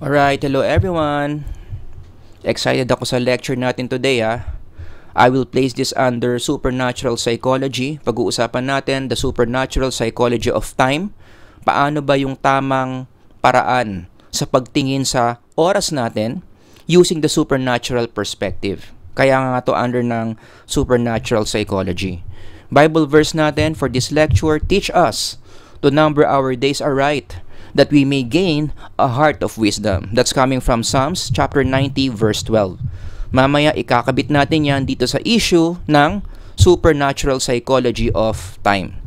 Alright, hello everyone. Excited ako sa lecture natin today I will place this under supernatural psychology. Pag-uusapan natin the supernatural psychology of time. Paano ba yung tamang paraan sa pagtingin sa oras natin using the supernatural perspective. Kaya nga to under ng supernatural psychology. Bible verse natin for this lecture, teach us to number our days aright, that we may gain a heart of wisdom. That's coming from Psalms chapter 90 verse 12. Mamaya ikakabit natin yan dito sa issue ng supernatural psychology of time.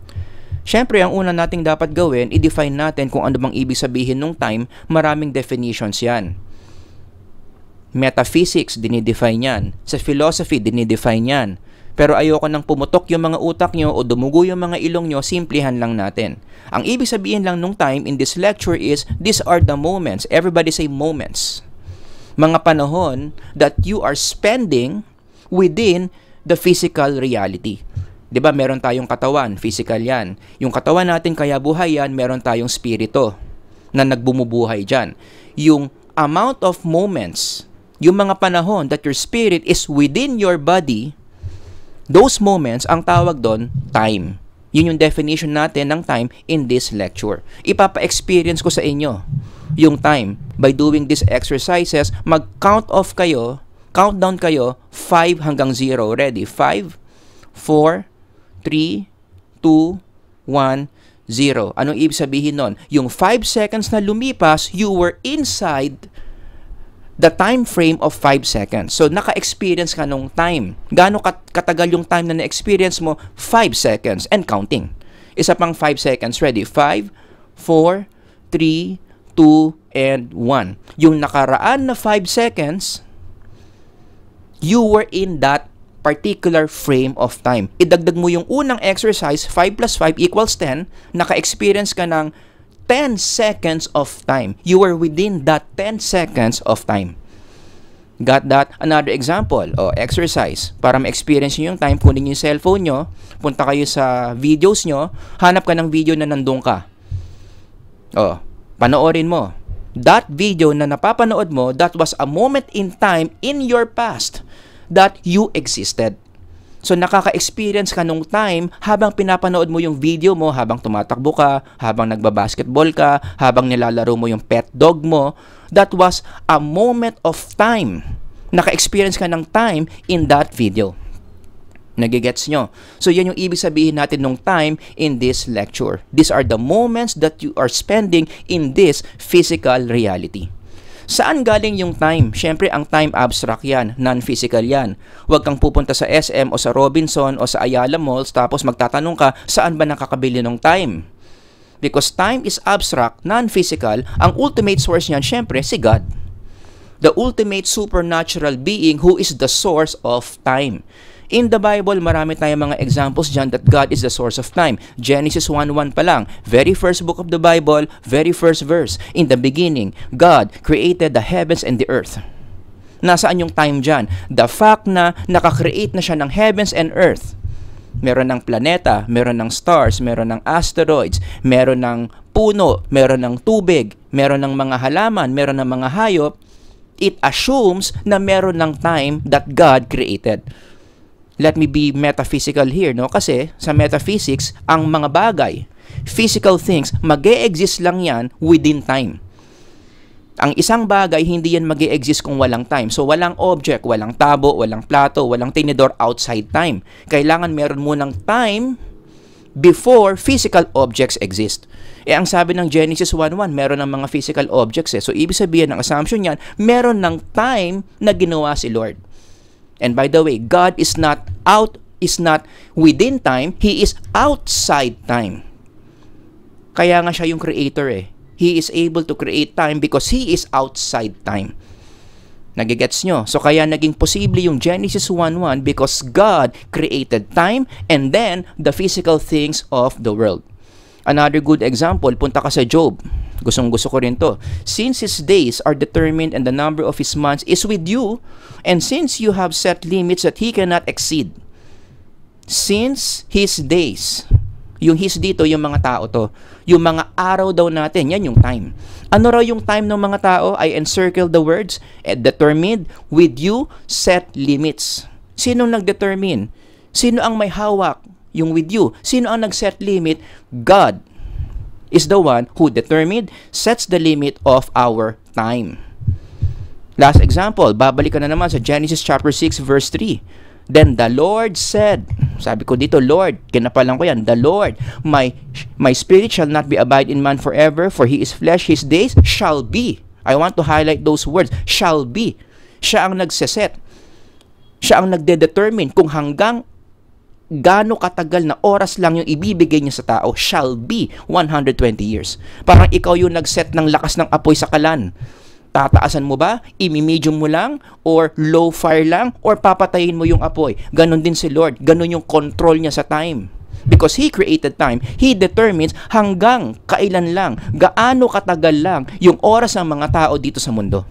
Siyempre, ang una nating dapat gawin, i-define natin kung ano bang ibig sabihin ng time. Maraming definitions yan. Metaphysics, dinidefine yan. Sa philosophy, dinidefine yan. Pero ayoko nang pumutok yung mga utak nyo o dumugo yung mga ilong nyo, simplihan lang natin. Ang ibig sabihin lang nung time in this lecture is, these are the moments. Everybody say moments. Mga panahon that you are spending within the physical reality. 'Di ba? Meron tayong katawan, physical 'yan. Yung katawan natin kaya buhay 'yan, meron tayong spirito na nagbumubuhay diyan. Yung amount of moments, yung mga panahon that your spirit is within your body, those moments, ang tawag doon, time. Yun yung definition natin ng time in this lecture. Ipapa-experience ko sa inyo yung time by doing these exercises. Mag-count off kayo, countdown kayo, 5 hanggang 0. Ready? 5, 4, 3, 2, 1, 0. Anong ibig sabihin nun? Yung 5 seconds na lumipas, you were inside the time frame of 5 seconds. So, naka-experience ka nung time. Gaano katagal yung time na na-experience mo? 5 seconds and counting. Isa pang 5 seconds. Ready? 5, 4, 3, 2, and 1. Yung nakaraan na 5 seconds, you were in that particular frame of time. Idagdag mo yung unang exercise, 5 plus 5 equals 10, naka-experience ka ng 10 seconds of time. You were within that 10 seconds of time. Got that? Another example, exercise. Para ma-experience nyo yung time, kunin nyo yung cellphone nyo, punta kayo sa videos nyo, hanap ka ng video na nandun ka. Panoorin mo. That video na napapanood mo, that was a moment in time in your past that you existed. So, nakaka-experience ka nung time habang pinapanood mo yung video mo, habang tumatakbo ka, habang nagbabasketball ka, habang nilalaro mo yung pet dog mo. That was a moment of time. Naka-experience ka ng time in that video. Nagigets nyo? So, yan yung ibig sabihin natin nung time in this lecture. These are the moments that you are spending in this physical reality. Saan galing yung time? Siyempre, ang time abstract yan, non-physical yan. Huwag kang pupunta sa SM o sa Robinson o sa Ayala Malls tapos magtatanong ka, saan ba nakakabili ng time? Because time is abstract, non-physical, ang ultimate source niyan, siyempre, si God. The ultimate supernatural being who is the source of time. In the Bible, marami tayong mga examples dyan that God is the source of time. Genesis 1:1 pa lang, very first book of the Bible, very first verse. In the beginning, God created the heavens and the earth. Nasaan yung time dyan? The fact na nakakreate na siya ng heavens and earth. Meron ng planeta, meron ng stars, meron ng asteroids, meron ng puno, meron ng tubig, meron ng mga halaman, meron ng mga hayop. It assumes na meron ng time that God created. Let me be metaphysical here, no? Kasi sa metaphysics, ang mga bagay, physical things, mag-e-exist lang yan within time. Ang isang bagay, hindi yan mag-e-exist kung walang time. So, walang object, walang tabo, walang plato, walang tinidor outside time. Kailangan meron munang time before physical objects exist. Ang sabi ng Genesis 1:1, meron ng mga physical objects. So, ibig sabihin ng assumption yan, meron ng time na ginawa si Lord. And by the way, God is not within time, He is outside time. Kaya nga siya yung creator He is able to create time because He is outside time. Nagigets nyo? So kaya naging posible yung Genesis 1:1 because God created time and then the physical things of the world. Another good example, punta ka sa Job. Gustong-gusto ko rin to. Since his days are determined and the number of his months is with you, and since you have set limits that he cannot exceed. Since his days, Yung his dito, yung mga tao to. Yung mga araw daw natin, yan yung time. Ano raw yung time ng mga tao? I encircle the words, determined, with you, set limits. Sino nag-determine? Sino ang may hawak? Yung with you. Sino ang nag-set limit? God is the one who determined, sets the limit of our time. Last example, babalik ka na naman sa Genesis chapter 6 verse 3. Then the Lord said, sabi ko dito, Lord, kinapalan ko yan, the Lord, my spirit shall not be abide in man forever, for he is flesh, his days shall be. I want to highlight those words, shall be. Siya ang nagseset. Siya ang nagde-determine kung hanggang gaano katagal na oras lang yung ibibigay niya sa tao, shall be 120 years. Parang ikaw yung nag-set ng lakas ng apoy sa kalan. Tataasan mo ba? Imi-medium mo lang? Or low fire lang? Or papatayin mo yung apoy? Ganon din si Lord. Ganon yung control niya sa time. Because He created time, He determines hanggang kailan lang, gaano katagal lang yung oras ng mga tao dito sa mundo.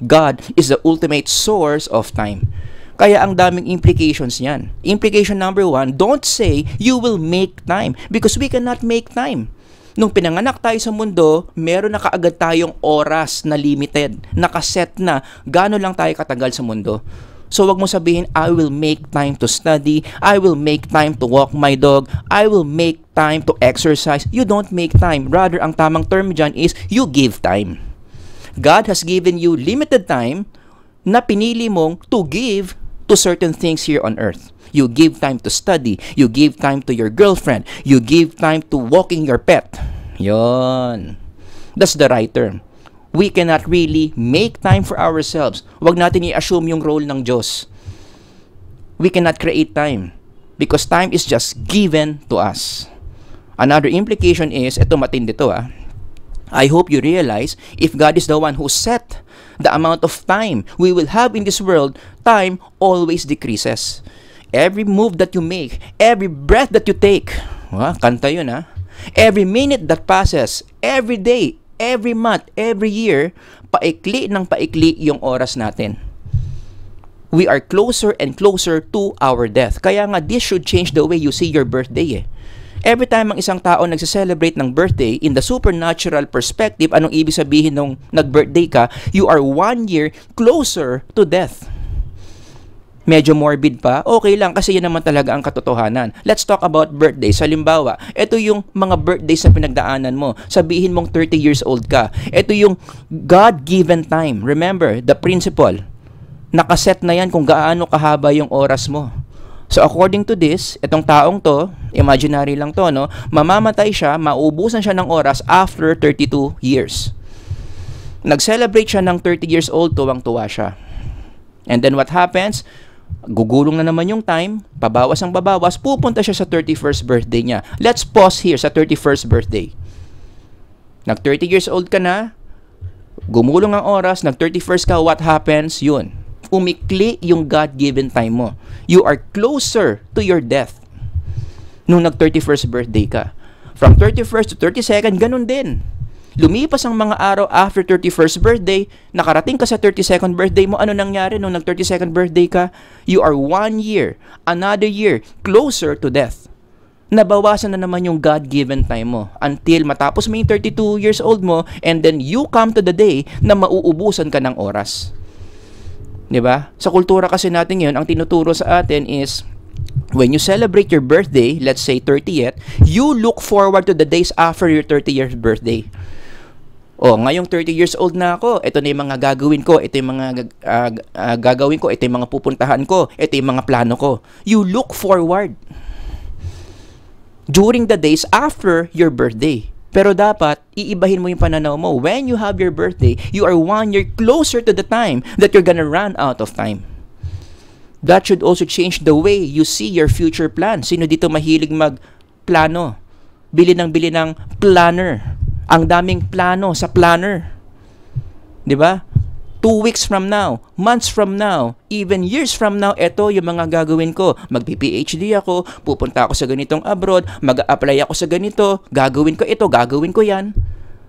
God is the ultimate source of time. Kaya ang daming implications niyan. Implication number 1, don't say you will make time because we cannot make time. Nung pinanganak tayo sa mundo, meron na kaagad tayong oras na limited, nakaset na gaano lang tayo katagal sa mundo. So wag mo sabihin, I will make time to study, I will make time to walk my dog, I will make time to exercise. You don't make time. Rather, ang tamang term dyan is you give time. God has given you limited time na pinili mong to give to certain things here on earth. You give time to study. You give time to your girlfriend. You give time to walking your pet. Yon. That's the right term. We cannot really make time for ourselves. Huwag natin i-assume yung role ng Diyos. We cannot create time because time is just given to us. Another implication is, ito matindi to I hope you realize if God is the one who set the amount of time we will have in this world, time always decreases. Every move that you make, every breath that you take, kanta yun every minute that passes, every day, every month, every year, paikli ng paikli yung oras natin. We are closer and closer to our death. Kaya nga, this should change the way you see your birthday Every time ang isang tao nagse-celebrate ng birthday, in the supernatural perspective, anong ibig sabihin nung nag-birthday ka? You are 1 year closer to death. Medyo morbid pa, okay lang kasi yan naman talaga ang katotohanan. Let's talk about birthdays. Halimbawa, ito yung mga birthdays na pinagdaanan mo. Sabihin mong 30 years old ka. Ito yung God-given time. Remember, the principle. Nakaset na yan kung gaano kahaba yung oras mo. So according to this, itong taong to, imaginary lang to, no? Mamamatay siya, mauubusan siya ng oras after 32 years. Nag-celebrate siya ng 30 years old, tuwang-tuwa siya. And then what happens? Gugulong na naman yung time, pabawas ang babawas, pupunta siya sa 31st birthday niya. Let's pause here sa 31st birthday. Nag 30 years old ka na, gumulong ang oras, nag 31st ka, what happens? Yun. Umikli yung God-given time mo. You are closer to your death nung nag 31st birthday ka. From 31st to 32nd, ganun din. Lumipas ang mga araw after 31st birthday, nakarating ka sa 32nd birthday mo, ano nangyari nung nag 32nd birthday ka? You are 1 year, another year, closer to death. Nabawasan na naman yung God-given time mo until matapos mo yung 32 years old mo and then you come to the day na mauubusan ka ng oras. Diba? Sa kultura kasi natin ngayon, ang tinuturo sa atin is when you celebrate your birthday, let's say 30th, you look forward to the days after your 30th birthday. Ngayong 30 years old na ako, ito na yung mga gagawin ko, ito yung mga gagawin ko, ito yung mga pupuntahan ko, ito yung mga plano ko. You look forward during the days after your birthday. Pero dapat, iibahin mo yung pananaw mo. When you have your birthday, you are 1 year closer to the time that you're gonna run out of time. That should also change the way you see your future plan. Sino dito mahilig magplano? Bili ng planner. Ang daming plano sa planner. 'Di ba? 2 weeks from now, months from now, even years from now, ito yung mga gagawin ko. Magpi-PhD ako, pupunta ako sa ganitong abroad, mag-a-apply ako sa ganito, gagawin ko ito, gagawin ko yan.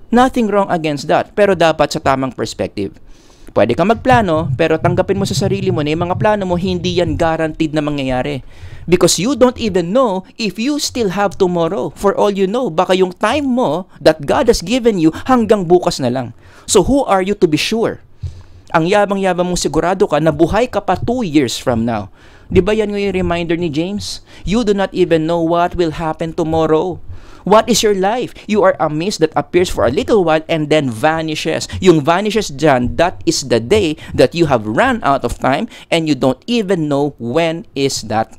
Nothing wrong against that, pero dapat sa tamang perspective. Pwede kang magplano, pero tanggapin mo sa sarili mo na yung mga plano mo, hindi yan guaranteed na mangyayari. Because you don't even know if you still have tomorrow. For all you know, baka yung time mo that God has given you hanggang bukas na lang. So who are you to be sure? Ang yabang-yabang mong sigurado ka na buhay ka pa 2 years from now. Di ba yan yung reminder ni James? You do not even know what will happen tomorrow. What is your life? You are a mist that appears for a little while and then vanishes. Yung vanishes dyan, that is the day that you have run out of time and you don't even know when is that.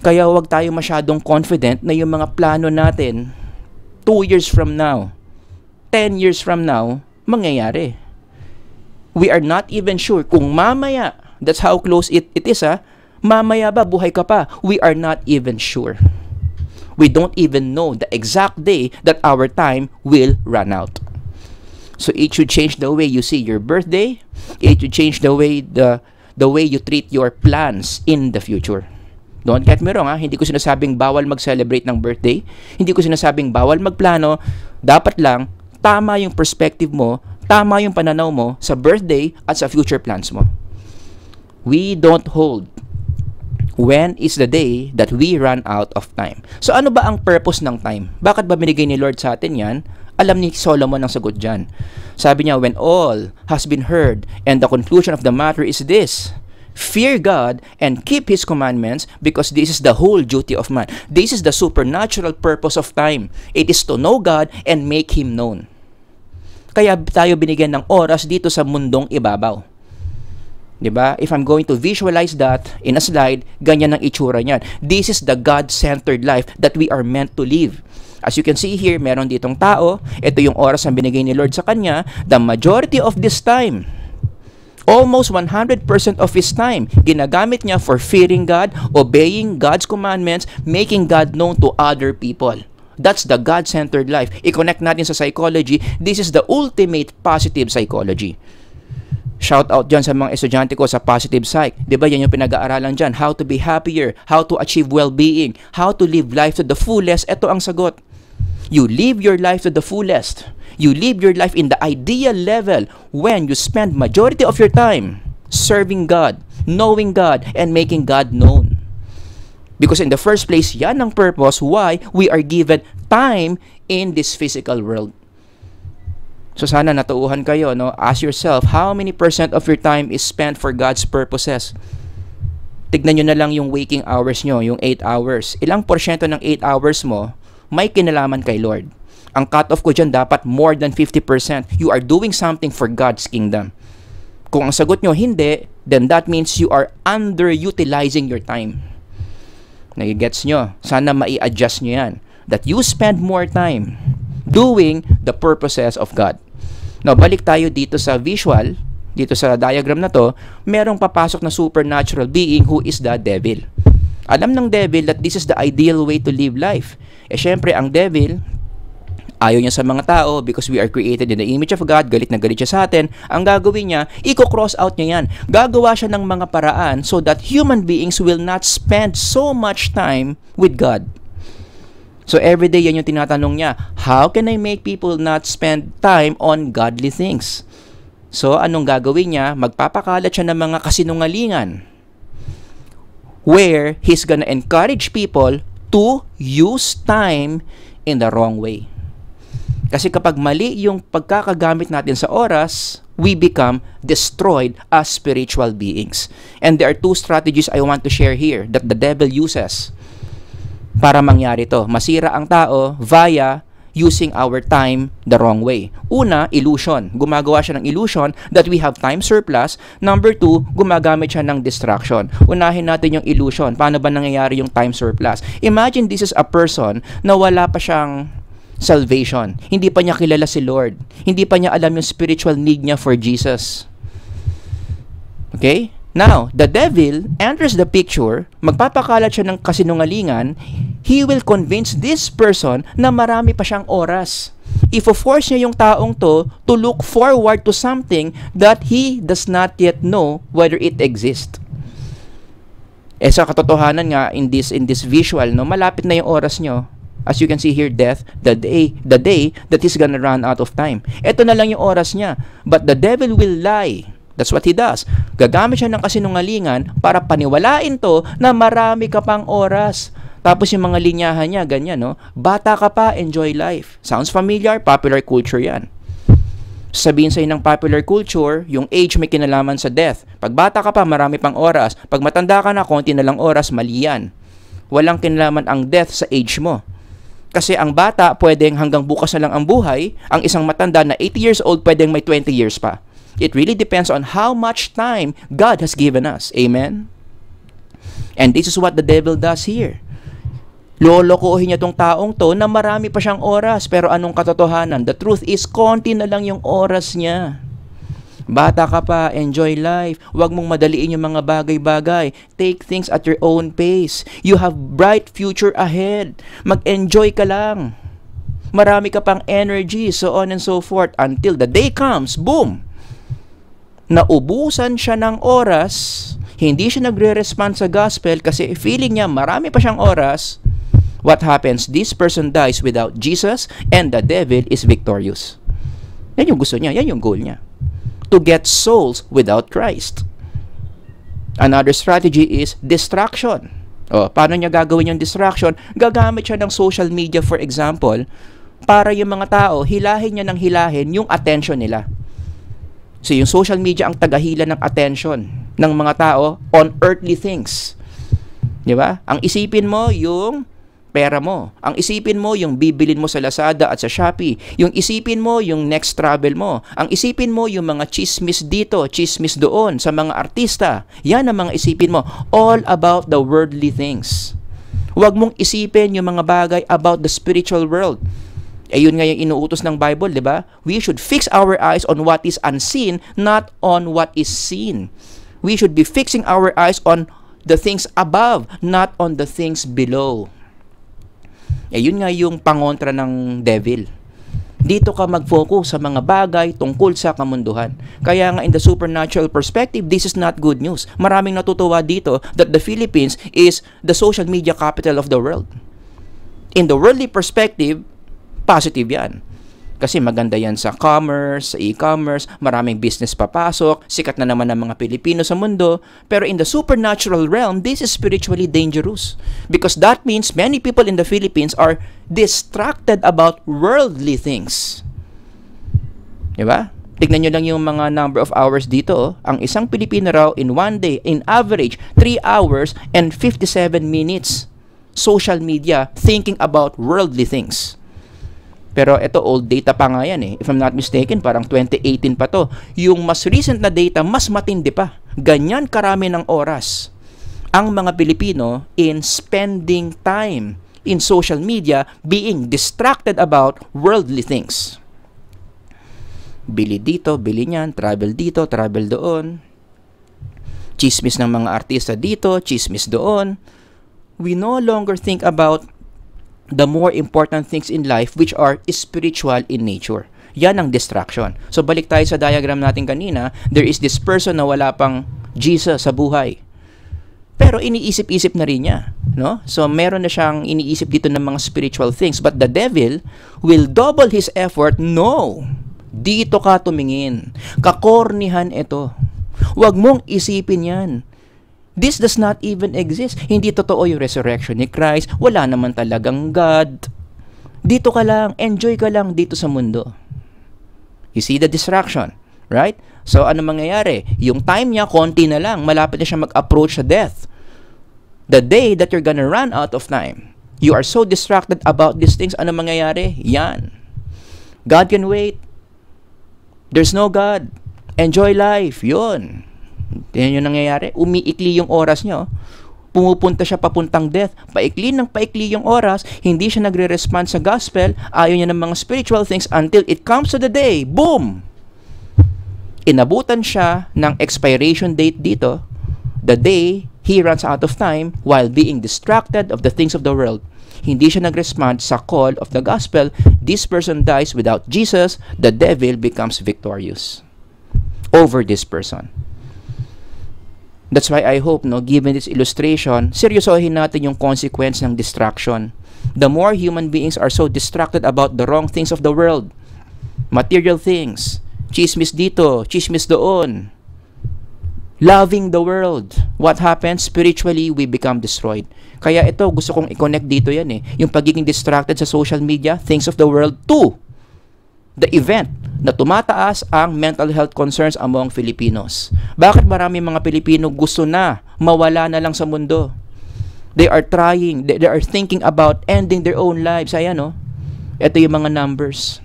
Kaya huwag tayo masyadong confident na yung mga plano natin 2 years from now, 10 years from now, mangyayari. We are not even sure kung mamaya, that's how close it is mamaya ba buhay ka pa? We are not even sure. We don't even know the exact day that our time will run out. So it should change the way you see your birthday. It should change the way you treat your plans in the future. Don't get me wrong, hindi ko sinasabing bawal mag-celebrate ng birthday. Hindi ko sinasabing bawal magplano. Dapat lang tama yung perspective mo, tama yung pananaw mo sa birthday at sa future plans mo. We don't hold when is the day that we run out of time. So ano ba ang purpose ng time? Bakit ba binigay ni Lord sa atin yan? Alam ni Solomon ang sagot dyan. Sabi niya, when all has been heard and the conclusion of the matter is this, fear God and keep His commandments because this is the whole duty of man. This is the supernatural purpose of time. It is to know God and make Him known. Kaya tayo binigyan ng oras dito sa mundong ibabaw. Diba? If I'm going to visualize that in a slide, ganyan ang itsura niyan. This is the God-centered life that we are meant to live. As you can see here, meron ditong tao. Ito yung oras na binigay ni Lord sa kanya. The majority of this time, almost 100% of his time, ginagamit niya for fearing God, obeying God's commandments, making God known to other people. That's the God-centered life. I-connect natin sa psychology. This is the ultimate positive psychology. Shout out dyan sa mga estudyante ko sa positive psych. Diba yan yung pinag-aaralan dyan? How to be happier, how to achieve well-being, how to live life to the fullest. Ito ang sagot. You live your life to the fullest. You live your life in the ideal level when you spend majority of your time serving God, knowing God, and making God known. Because in the first place, yan ang purpose why we are given time in this physical world. So sana natuuhan kayo, no? Ask yourself, how many % of your time is spent for God's purposes? Tignan nyo na lang yung waking hours nyo, yung 8 hours. Ilang porsyento ng 8 hours mo may kinalaman kay Lord? Ang cut-off ko dyan dapat more than 50%. You are doing something for God's kingdom. Kung ang sagot nyo hindi, then that means you are underutilizing your time. Nagigets nyo? Sana mai-adjust nyo yan. That you spend more time doing the purposes of God. Now, balik tayo dito sa visual, dito sa diagram na to, merong papasok na supernatural being who is the devil. Alam ng devil that this is the ideal way to live life. Eh syempre, ang devil, ayaw niya sa mga tao because we are created in the image of God, galit na galit siya sa atin. Ang gagawin niya, i-cross out niya yan. Gagawa siya ng mga paraan so that human beings will not spend so much time with God. So everyday yan yung tinatanong niya, how can I make people not spend time on godly things? So anong gagawin niya? Magpapakalat siya ng mga kasinungalingan where he's gonna encourage people to use time in the wrong way. Kasi kapag mali yung pagkakagamit natin sa oras, we become destroyed as spiritual beings. And there are 2 strategies I want to share here that the devil uses para mangyari to. Masira ang tao via using our time the wrong way. Una, illusion. Gumagawa siya ng illusion that we have time surplus. Number 2, gumagamit siya ng distraction. Unahin natin yung illusion. Paano ba nangyayari yung time surplus? Imagine this is a person na wala pa siyang salvation. Hindi pa niya kilala si Lord. Hindi pa niya alam yung spiritual need niya for Jesus. Okay? Now, the devil enters the picture, magpapakalat siya ng kasinungalingan, he will convince this person na marami pa siyang oras. Ifo-force niya yung taong to look forward to something that he does not yet know whether it exists. Eh sa katotohanan nga, in this visual, no, malapit na yung oras nyo. As you can see here, death, the day that he's gonna run out of time. Ito na lang yung oras niya. But the devil will lie. That's what he does. Gagamit siya ng kasinungalingan para paniwalain to na marami ka pang oras. Tapos yung mga linyahan niya, ganyan, no? Bata ka pa, enjoy life. Sounds familiar? Popular culture yan. Sabihin sa'yo ng popular culture, yung age may kinalaman sa death. Pag bata ka pa, marami pang oras. Pag matanda ka na, konti na lang oras, mali yan. Walang kinalaman ang death sa age mo. Kasi ang bata, pwedeng hanggang bukas na lang ang buhay. Ang isang matanda na 80 years old, pwedeng may 20 years pa. It really depends on how much time God has given us. Amen? And this is what the devil does here. Lolokohin niya tong taong to na marami pa siyang oras. Pero anong katotohanan? The truth is, konti na lang yung oras niya. Bata ka pa, enjoy life. Huwag mong madaliin yung mga bagay-bagay. Take things at your own pace. You have bright future ahead. Mag-enjoy ka lang. Marami ka pang energy, so on and so forth. Until the day comes, boom! Naubusan siya ng oras. Hindi siya nagre-respond sa gospel kasi feeling niya marami pa siyang oras. What happens? This person dies without Jesus and the devil is victorious. Yan yung gusto niya. Yan yung goal niya. To get souls without Christ. Another strategy is distraction. Paano niya gagawin yung distraction? Gagamit siya ng social media, for example, para yung mga tao, hilahin niya ng hilahin yung attention nila. So yung social media ang tagahila ng attention ng mga tao on earthly things. Di ba? Ang isipin mo yung pera mo. Ang isipin mo yung bibilin mo sa Lazada at sa Shopee. Yung isipin mo yung next travel mo. Ang isipin mo yung mga chismis dito, chismis doon sa mga artista. Yan ang mga isipin mo. All about the worldly things. Huwag mong isipin yung mga bagay about the spiritual world. Yun nga yung inuutos ng Bible, di ba? We should fix our eyes on what is unseen, not on what is seen. We should be fixing our eyes on the things above, not on the things below. Yun nga yung pangontra ng devil. Dito ka mag-focus sa mga bagay tungkol sa kamunduhan. Kaya nga in the supernatural perspective, this is not good news. Maraming natutuwa dito that the Philippines is the social media capital of the world. In the worldly perspective, positive yan. Kasi maganda yan sa commerce, sa e-commerce, maraming business papasok, sikat na naman ang mga Pilipino sa mundo. Pero in the supernatural realm, this is spiritually dangerous. Because that means many people in the Philippines are distracted about worldly things. Diba? Tignan nyo lang yung mga number of hours dito. Ang isang Pilipino raw in one day, in average, 3 hours and 57 minutes social media thinking about worldly things. Pero ito, old data pa nga yan eh. If I'm not mistaken, parang 2018 pa to. Yung mas recent na data, mas matindi pa. Ganyan karami ng oras ang mga Pilipino in spending time in social media, being distracted about worldly things. Bili dito, bili niyan, travel dito, travel doon. Chismis ng mga artista dito, chismis doon. We no longer think about the more important things in life which are spiritual in nature. Yan ang distraction. So balik tayo sa diagram natin kanina, there is this person na wala pang Jesus sa buhay. Pero iniisip-isip na rin niya, no? So meron na siyang iniisip dito ng mga spiritual things, but the devil will double his effort. No. Dito ka tumingin. Kakornihan ito. Huwag mong isipin yan. This does not even exist. Hindi totoo yung resurrection ni Christ. Wala naman talagang God. Dito ka lang. Enjoy ka lang dito sa mundo. You see the distraction, right? So, ano mangyayari? Yung time niya, konti na lang. Malapit na siya mag-approach sa death. The day that you're gonna run out of time, you are so distracted about these things, ano mangyayari? Yan. God can wait. There's no God. Enjoy life. Yun. Yan yung nangyayari. Umiikli yung oras niya. Pumupunta siya papuntang death. Paikli ng paikli yung oras. Hindi siya nagre-respond sa gospel. Ayaw niya ng mga spiritual things until it comes to the day. Boom! Inabutan siya ng expiration date dito. The day he runs out of time while being distracted of the things of the world. Hindi siya nag-respond sa call of the gospel. This person dies without Jesus. The devil becomes victorious over this person. That's why I hope, no, given this illustration, seryosohin natin yung consequence ng distraction. The more human beings are so distracted about the wrong things of the world, material things, chismis dito, chismis doon, loving the world, what happens? Spiritually, we become destroyed. Kaya ito, gusto kong i-connect dito yan eh. Yung pagiging distracted sa social media, things of the world, to the event na tumataas ang mental health concerns among Filipinos. Bakit marami mga Pilipino gusto na mawala na lang sa mundo? They are trying, they are thinking about ending their own lives. Ayan, no? Ito yung mga numbers.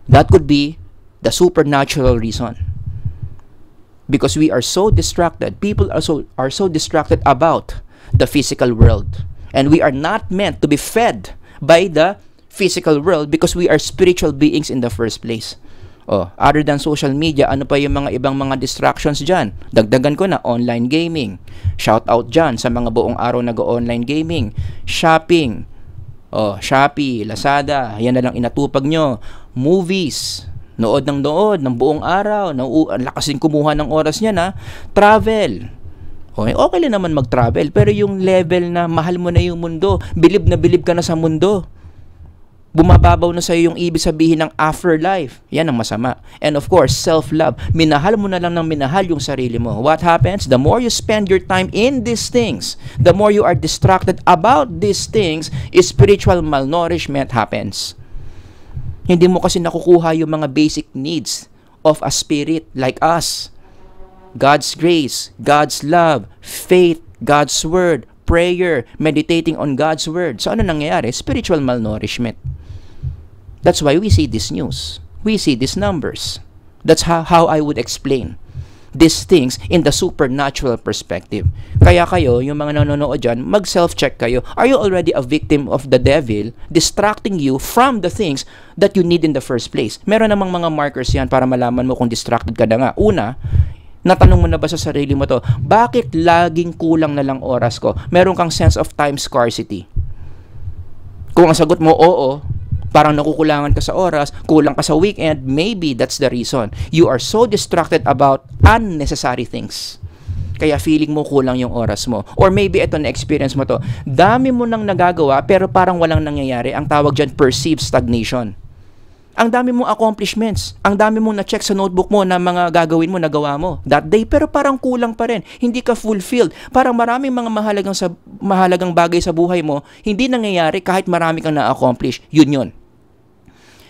That could be the supernatural reason. Because we are so distracted. People are so distracted about the physical world. And we are not meant to be fed by the physical world because we are spiritual beings in the first place. Oh, other than social media, ano pa yung mga ibang mga distractions dyan? Dagdagan ko na, online gaming. Shout out dyan sa mga buong araw nag-online gaming. Shopping. Oh, Shopee, Lazada, yan na lang inatupag nyo. Movies. Nood ng buong araw. Ang lakas din kumuha ng oras niya na. Travel. Okay lang naman mag-travel, pero yung level na mahal mo na yung mundo, bilib na bilib ka na sa mundo. Bumababaw na sa'yo yung ibig sabihin ng afterlife. Yan ang masama. And of course, self-love. Minahal mo na lang ng minahal yung sarili mo. What happens? The more you spend your time in these things, the more you are distracted about these things, spiritual malnourishment happens. Hindi mo kasi nakukuha yung mga basic needs of a spirit like us. God's grace, God's love, faith, God's word, prayer, meditating on God's word. So ano nangyayari? Spiritual malnourishment. That's why we see this news. We see these numbers. That's how I would explain these things in the supernatural perspective. Kaya kayo, yung mga nanonood dyan, mag-self-check kayo. Are you already a victim of the devil distracting you from the things that you need in the first place? Meron namang mga markers yan para malaman mo kung distracted ka na nga. Una, natanong mo na ba sa sarili mo to, bakit laging kulang na lang oras ko? Meron kang sense of time scarcity. Kung ang sagot mo, oo, parang nakukulangan ka sa oras, kulang ka sa weekend, maybe that's the reason. You are so distracted about unnecessary things. Kaya feeling mo kulang yung oras mo. Or maybe ito na-experience mo to, dami mo nang nagagawa pero parang walang nangyayari. Ang tawag dyan, perceived stagnation. Ang dami mong accomplishments, ang dami mong na-check sa notebook mo na mga gagawin mo, nagawa mo that day, pero parang kulang pa rin. Hindi ka fulfilled. Parang maraming mga mahalagang bagay sa buhay mo, hindi nangyayari kahit marami kang na-accomplish. Yun.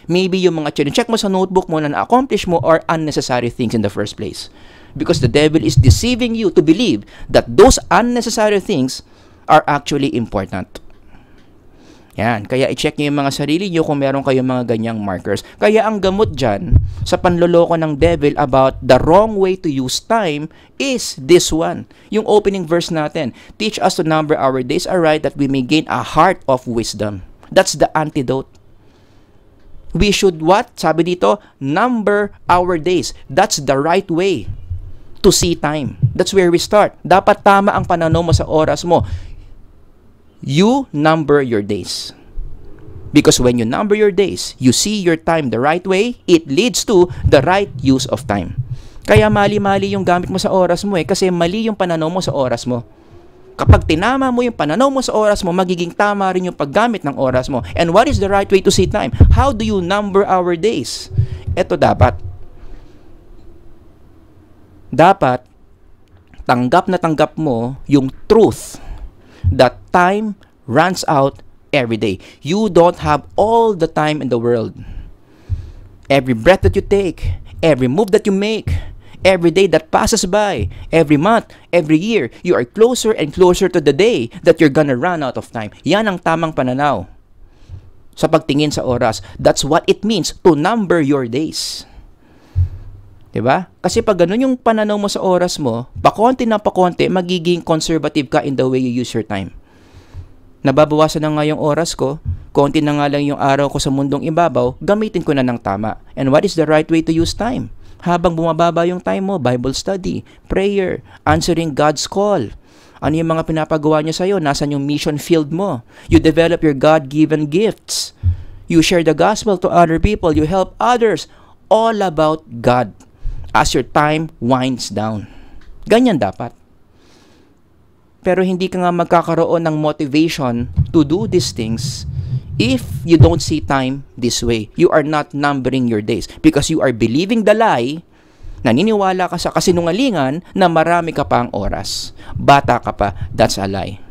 Maybe yung mga check mo sa notebook mo na na-accomplish mo are unnecessary things in the first place. Because the devil is deceiving you to believe that those unnecessary things are actually important. Yan. Kaya i-check nyo yung mga sarili nyo kung meron kayong mga ganyang markers. Kaya ang gamot dyan sa panloloko ng devil about the wrong way to use time is this one. Yung opening verse natin. Teach us to number our days aright that we may gain a heart of wisdom. That's the antidote. We should what? Sabi dito, number our days. That's the right way to see time. That's where we start. Dapat tama ang pananaw mo sa oras mo. You number your days. Because when you number your days, you see your time the right way, it leads to the right use of time. Kaya mali-mali yung gamit mo sa oras mo kasi mali yung pananaw mo sa oras mo. Kapag tinama mo yung pananaw mo sa oras mo, magiging tama rin yung paggamit ng oras mo. And what is the right way to see time? How do you number our days? Ito dapat. Dapat, tanggap na tanggap mo yung truth that time runs out every day. You don't have all the time in the world. Every breath that you take, every move that you make, every day that passes by, every month, every year, you are closer and closer to the day that you're gonna run out of time. Yan ang tamang pananaw sa pagtingin sa oras. That's what it means to number your days. Diba? Kasi pag ganun yung pananaw mo sa oras mo, pakonti na pakonti, magiging conservative ka in the way you use your time. Nababawasan na nga yung oras ko, konti na nga lang yung araw ko sa mundong ibabaw, gamitin ko na ng tama. And what is the right way to use time? Habang bumababa yung time mo, Bible study, prayer, answering God's call. Ano yung mga pinapagawa niya sa'yo? Nasaan yung mission field mo? You develop your God-given gifts. You share the gospel to other people. You help others. All about God as your time winds down. Ganyan dapat. Pero hindi ka nga magkakaroon ng motivation to do these things if you don't see time this way. You are not numbering your days because you are believing the lie, naniniwala ka sa kasinungalingan na marami ka pa ang oras. Bata ka pa, that's a lie.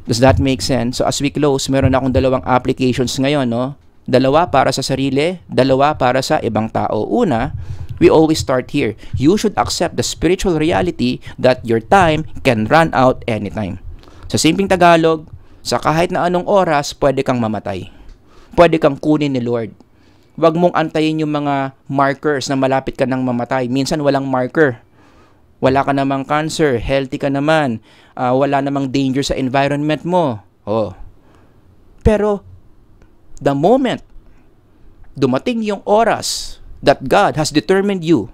Does that make sense? So as we close, meron akong dalawang applications ngayon, no? Dalawa para sa sarili, dalawa para sa ibang tao. Una, we always start here. You should accept the spiritual reality that your time can run out anytime. Sa simpleng Tagalog, sa kahit na anong oras, pwede kang mamatay. Pwede kang kunin ni Lord. Huwag mong antayin yung mga markers na malapit ka nang mamatay. Minsan walang marker. Wala ka namang cancer, healthy ka naman, wala namang danger sa environment mo. Oh. Pero, the moment dumating yung oras that God has determined you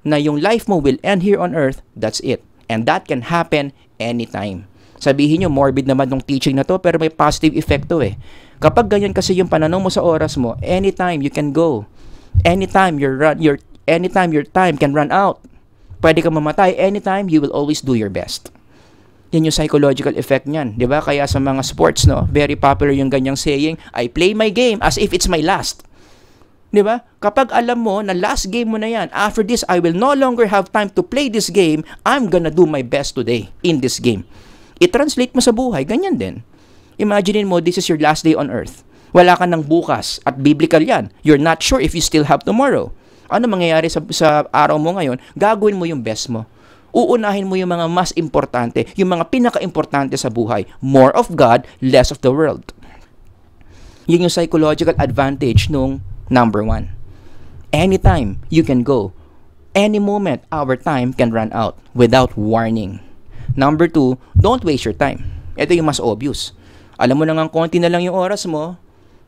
na yung life mo will end here on earth, that's it. And that can happen anytime. Sabihin nyo, morbid naman ng teaching na to, pero may positive effect to eh. Kapag ganyan kasi yung pananaw mo sa oras mo, anytime you can go. Anytime anytime your time can run out. Pwede ka mamatay. Anytime, you will always do your best. Yan yung psychological effect niyan. Di ba? Kaya sa mga sports, no, very popular yung ganyang saying, I play my game as if it's my last. Di ba? Kapag alam mo na last game mo na yan, after this, I will no longer have time to play this game, I'm gonna do my best today in this game. I-translate mo sa buhay, ganyan din. Imagine mo, this is your last day on earth. Wala ka ng bukas at biblical yan. You're not sure if you still have tomorrow. Ano mangyayari sa araw mo ngayon? Gagawin mo yung best mo. Uunahin mo yung mga mas importante, yung mga pinaka-importante sa buhay. More of God, less of the world. Yun yung psychological advantage nung number 1. Anytime you can go. Any moment, our time can run out without warning. Number 2, don't waste your time. Ito yung mas obvious. Alam mo nang konti na lang yung oras mo,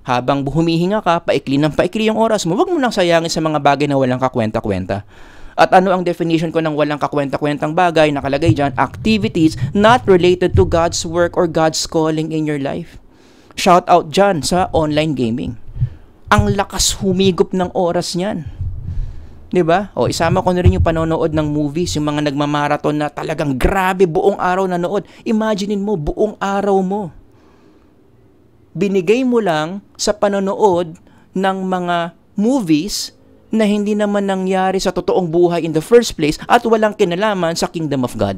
habang humihinga ka, paikli ng paikli yung oras mo, huwag mo nang sayangin sa mga bagay na walang kakwenta-kwenta. At ano ang definition ko ng walang kakwenta-kwentang bagay? Nakalagay dyan, activities not related to God's work or God's calling in your life. Shout out dyan sa online gaming. Ang lakas humigop ng oras niyan. Diba? O isama ko na rin yung panonood ng movies, yung mga nagmamarathon na talagang grabe buong araw nanood. Imaginein mo, buong araw mo. Binigay mo lang sa panonood ng mga movies na hindi naman nangyari sa totoong buhay in the first place at walang kinalaman sa kingdom of God.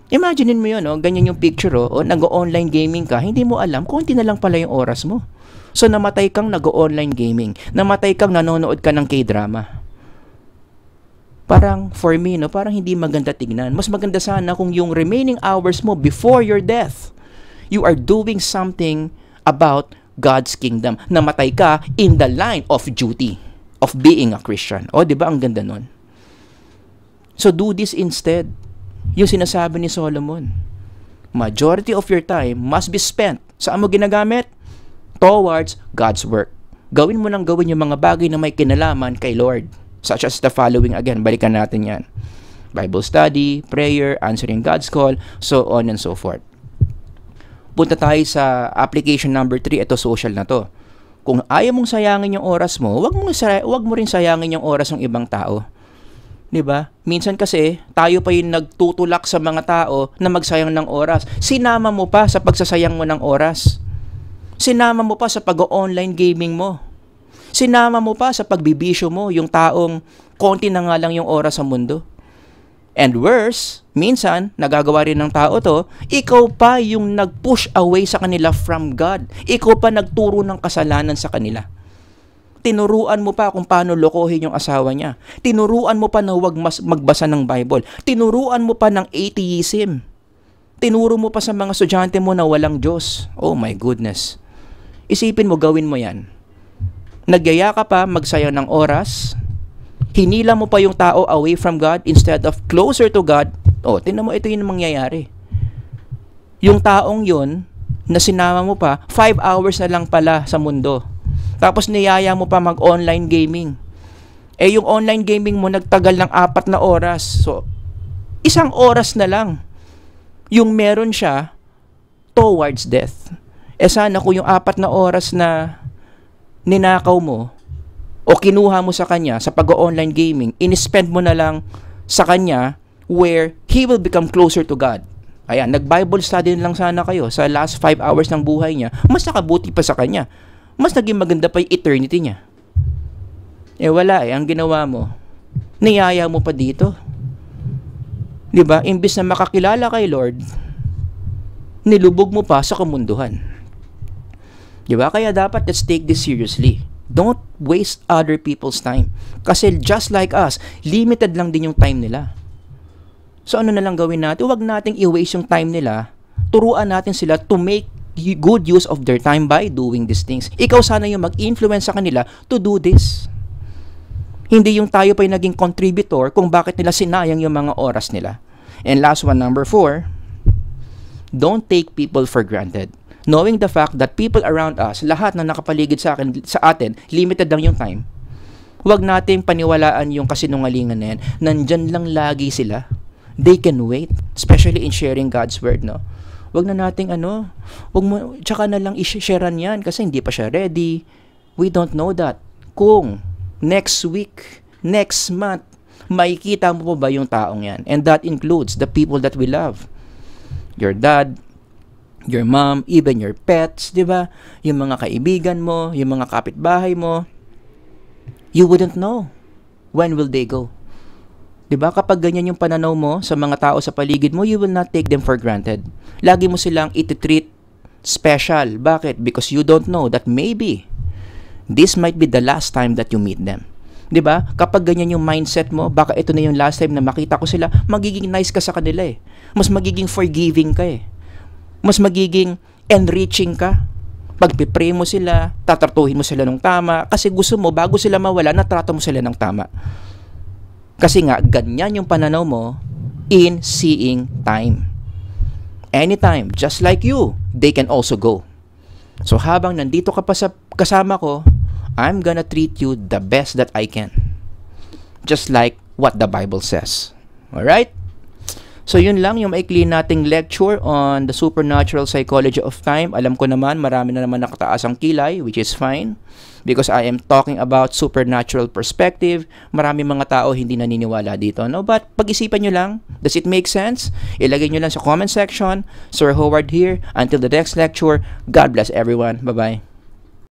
Imaginein mo yun, ganyan yung picture, nag-online gaming ka, hindi mo alam, konti na lang pala yung oras mo. So namatay kang nag-online gaming, namatay kang nanonood ka ng K-drama. Parang, for me, parang hindi maganda tignan. Mas maganda sana kung yung remaining hours mo before your death, you are doing something about God's kingdom. Namatay ka in the line of duty of being a Christian. O, di ba ang ganda nun? So, do this instead. Yung sinasabi ni Solomon. Majority of your time must be spent. Saan mo ginagamit? Towards God's work. Gawin mo nang gawin yung mga bagay na may kinalaman kay Lord. Such as the following again. Balikan natin yan. Bible study, prayer, answering God's call, so on and so forth. Punta tayo sa application number 3. Ito, social na to. Kung ayaw mong sayangin yung oras mo, wag mo rin sayangin yung oras ng ibang tao. 'Di ba? Minsan kasi, tayo pa yung nagtutulak sa mga tao na magsayang ng oras. Sinama mo pa sa pagsasayang mo ng oras. Sinama mo pa sa pag-online gaming mo. Sinama mo pa sa pagbibisyo mo, yung taong konti na nga lang yung oras sa mundo. And worse, minsan, nagagawa rin ng tao to, ikaw pa yung nag-push away sa kanila from God. Ikaw pa nagturo ng kasalanan sa kanila. Tinuruan mo pa kung paano lokohin yung asawa niya. Tinuruan mo pa na huwag magbasa ng Bible. Tinuruan mo pa ng atheism. Tinuro mo pa sa mga estudyante mo na walang Diyos. Oh my goodness. Isipin mo, gawin mo yan. Nagyaya ka pa magsayang ng oras. Hinila mo pa yung tao away from God instead of closer to God. Oh, tingnan mo, ito yung mangyayari. Yung taong yun, na sinama mo pa, 5 hours na lang pala sa mundo. Tapos niyaya mo pa mag-online gaming. Eh, yung online gaming mo, nagtagal ng 4 na oras. So, 1 oras na lang yung meron siya towards death. Eh, sana kung yung 4 na oras na ninakaw mo, o kinuha mo sa kanya sa pag-online gaming, in-spend mo na lang sa kanya where he will become closer to God. Ayan, nag-Bible study lang sana kayo sa last 5 hours ng buhay niya, mas nakabuti pa sa kanya. Mas naging maganda pa yung eternity niya. Wala ang ginawa mo, niyaya mo pa dito. 'Di ba? Imbis na makakilala kay Lord, nilubog mo pa sa kamunduhan. 'Di ba? Kaya dapat let's take this seriously. Don't waste other people's time. Kasi just like us, limited lang din yung time nila. So ano na lang gawin natin? Huwag nating i-waste yung time nila. Turuan natin sila to make good use of their time by doing these things. Ikaw sana yung mag-influence sa kanila to do this. Hindi yung tayo pa yung naging contributor kung bakit nila sinayang yung mga oras nila. And last one, number 4, don't take people for granted. Knowing the fact that people around us, lahat na nakapaligid sa atin, limited lang yung time. Huwag nating paniwalaan yung kasinungalingan na yan. Nandyan lang lagi sila. They can wait, especially in sharing God's word, no? Huwag na nating tsaka na lang i-sharean yan kasi hindi pa siya ready. We don't know that. Kung next week, next month, makikita mo pa ba yung taong yan? And that includes the people that we love. Your dad, your mom, even your pets, di ba? Yung mga kaibigan mo, yung mga kapitbahay mo. You wouldn't know. When will they go? Di ba? Kapag ganyan yung pananaw mo sa mga tao sa paligid mo, you will not take them for granted. Lagi mo silang iti-treat special. Bakit? Because you don't know that maybe this might be the last time that you meet them. 'Di ba? Kapag ganyan yung mindset mo, baka ito na yung last time na makita ko sila, magiging nice ka sa kanila eh. Mas magiging forgiving ka eh. Mas magiging enriching ka. Pagpipray mo sila, tatratuhin mo sila ng tama, kasi gusto mo, bago sila mawala, natrato mo sila ng tama. Kasi nga, ganyan yung pananaw mo in seeing time. Anytime, just like you, they can also go. So habang nandito ka pa sa kasama ko, I'm gonna treat you the best that I can. Just like what the Bible says. Alright? So yun lang yung maikli nating lecture on the supernatural psychology of time. Alam ko naman, marami na naman nakataas ang kilay, which is fine. Because I am talking about supernatural perspective. Marami mga tao hindi naniniwala dito, no? But pag-isipan nyo lang, does it make sense? Ilagay nyo lang sa comment section. Sir Howard here. Until the next lecture, God bless everyone. Bye-bye.